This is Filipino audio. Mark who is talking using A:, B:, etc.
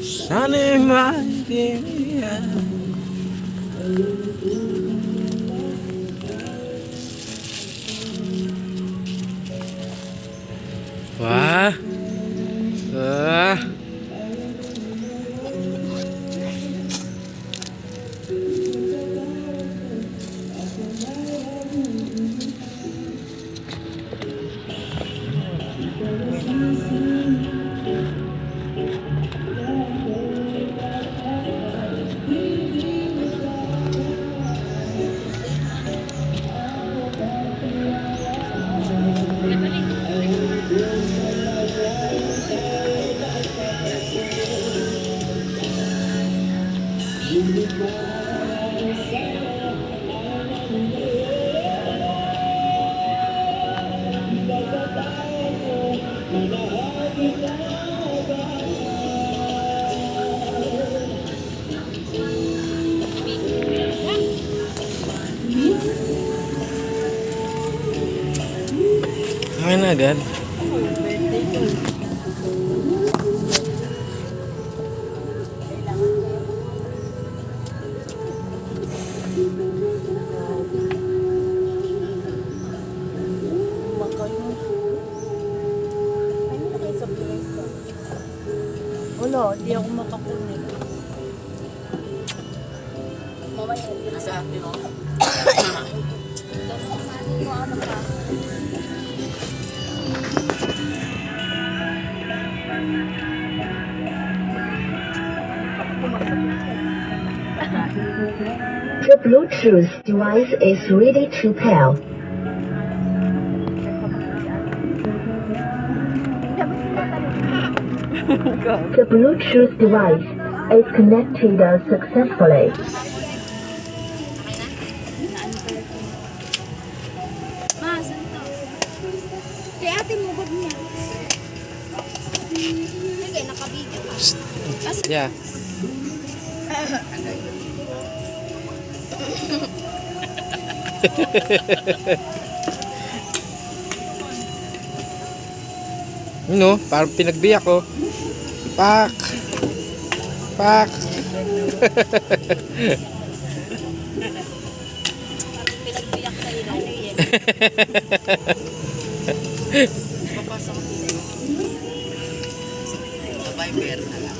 A: Sunny Monday. Wah. Wah. Ngayon na agad.
B: Wala, hindi ako makakunin. Mamaya, nasa atin o.
C: The Bluetooth device is ready to pair. The Bluetooth device is connected successfully.
D: Ma, saan to? Kaya ate mo, bag niya. Sige, nakabigyan ka.
A: Yeah. No, parang pinagbiyak ko. Pak. Pak.
B: Pinagbiyak sa ilaw yan. Papasok din. Sa Viber na lang.